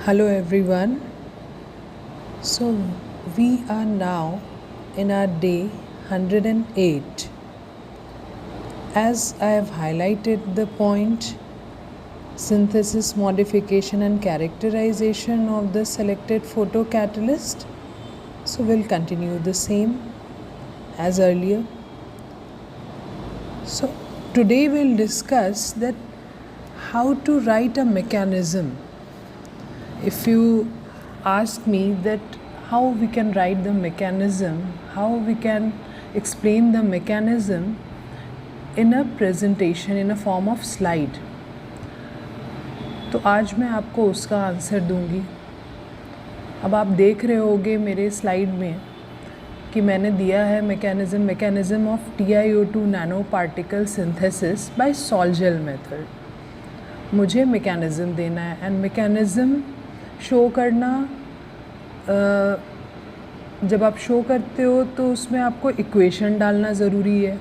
Hello everyone. So we are now in our day 108. As I have highlighted the point synthesis, modification and characterization of the selected photocatalyst, so we'll continue the same as earlier. So today we'll discuss that how to write a mechanism. If you ask me that how we can write the mechanism, how we can explain the mechanism in a presentation in a form of slide, तो आज मैं आपको उसका answer दूंगी. अब आप देख रहे होगे मेरे स्लाइड में कि मैंने दिया है mechanism of TiO2 nano particle synthesis by sol gel method. मुझे मैकेनिज्म देना है एंड मैकेनिज्म शो करना, जब आप शो करते हो तो उसमें आपको इक्वेशन डालना ज़रूरी है.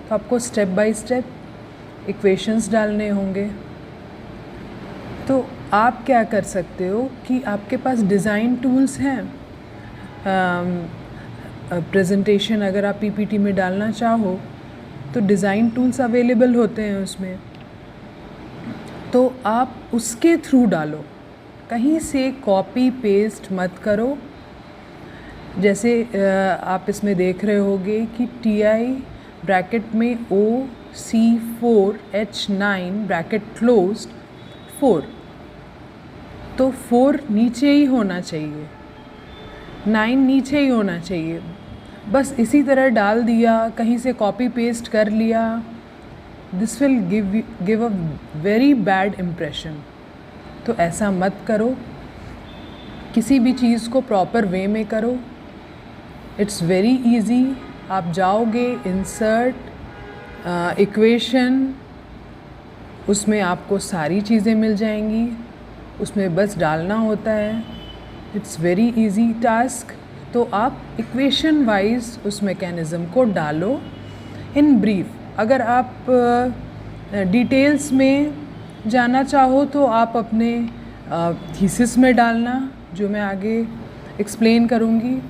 तो आपको स्टेप बाय स्टेप इक्वेशंस डालने होंगे. तो आप क्या कर सकते हो कि आपके पास डिज़ाइन टूल्स हैं. प्रेजेंटेशन अगर आप PPT में डालना चाहो तो डिज़ाइन टूल्स अवेलेबल होते हैं उसमें, तो आप उसके थ्रू डालो. कहीं से कॉपी पेस्ट मत करो. जैसे आप इसमें देख रहे होगे कि TI ब्रैकेट में OC4H9 ब्रैकेट क्लोज्ड 4, तो 4 नीचे ही होना चाहिए, 9 नीचे ही होना चाहिए. बस इसी तरह डाल दिया, कहीं से कॉपी पेस्ट कर लिया. This will give a very bad impression. तो ऐसा मत करो. किसी भी चीज़ को प्रॉपर वे में करो. It's very easy. आप जाओगे इंसर्ट इक्वेशन, उसमें आपको सारी चीज़ें मिल जाएंगी, उसमें बस डालना होता है. It's very easy task. तो आप इक्वेशन वाइज उस मैकेनिज़्म को डालो इन ब्रीफ. अगर आप डिटेल्स में जाना चाहो तो आप अपने थीसिस में डालना, जो मैं आगे एक्सप्लेन करूँगी.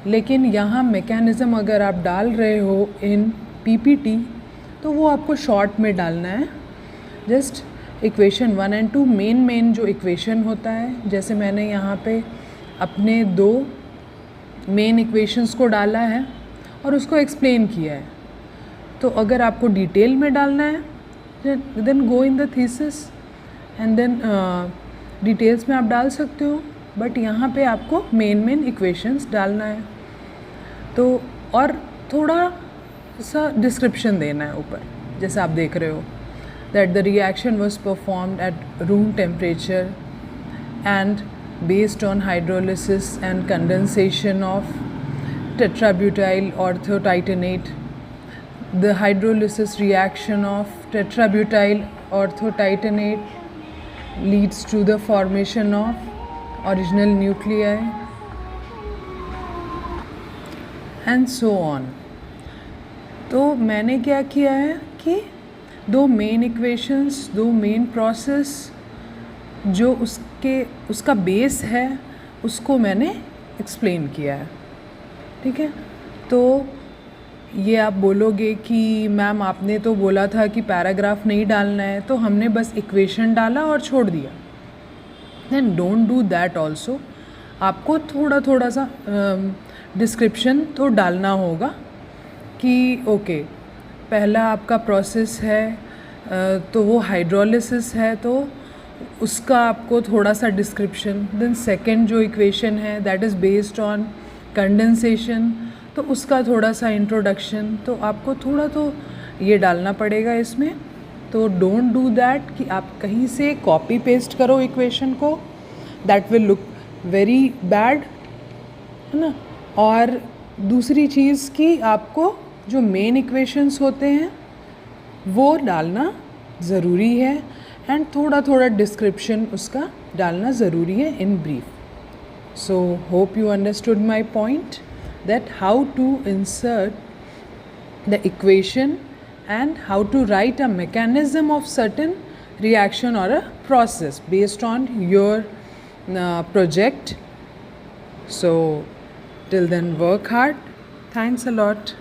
लेकिन यहाँ मैकेनिज़्म अगर आप डाल रहे हो इन PPT तो वो आपको शॉर्ट में डालना है. जस्ट इक्वेशन 1 एंड 2 मेन जो इक्वेशन होता है, जैसे मैंने यहाँ पे अपने 2 मेन इक्वेशंस को डाला है और उसको एक्सप्लेन किया है. तो अगर आपको डिटेल में डालना है then go in the thesis and then details में आप डाल सकते हो, बट यहाँ पे आपको मेन इक्वेशंस डालना है. तो और थोड़ा सा डिस्क्रिप्शन देना है ऊपर, जैसे आप देख रहे हो that the reaction was performed at room temperature and based on hydrolysis and condensation of tetrabutyl orthotitanate. The hydrolysis reaction of tetrabutyl orthotitanate leads to the formation of original nuclei and so on. तो मैंने क्या किया है कि 2 main equations, 2 main process, जो उसका base है उसको मैंने एक्सप्लेन किया है. ठीक है. तो ये आप बोलोगे कि मैम आपने तो बोला था कि पैराग्राफ नहीं डालना है, तो हमने बस इक्वेशन डाला और छोड़ दिया. Then don't do that also. आपको थोड़ा सा डिस्क्रिप्शन तो डालना होगा कि ओके, पहला आपका प्रोसेस है तो वो हाइड्रोलिसिस है, तो उसका आपको थोड़ा सा डिस्क्रिप्शन. देन सेकंड जो इक्वेशन है that is based on condensation, तो उसका थोड़ा सा इंट्रोडक्शन. तो आपको थोड़ा तो ये डालना पड़ेगा इसमें. तो डोंट डू दैट कि आप कहीं से कॉपी पेस्ट करो इक्वेशन को, that will look very bad, है ना. और दूसरी चीज़ कि आपको जो मेन इक्वेशंस होते हैं वो डालना ज़रूरी है एंड थोड़ा डिस्क्रिप्शन उसका डालना ज़रूरी है in brief. So hope you understood my point that how to insert the equation and how to write a mechanism of certain reaction or a process based on your project. So till then, work hard. Thanks a lot.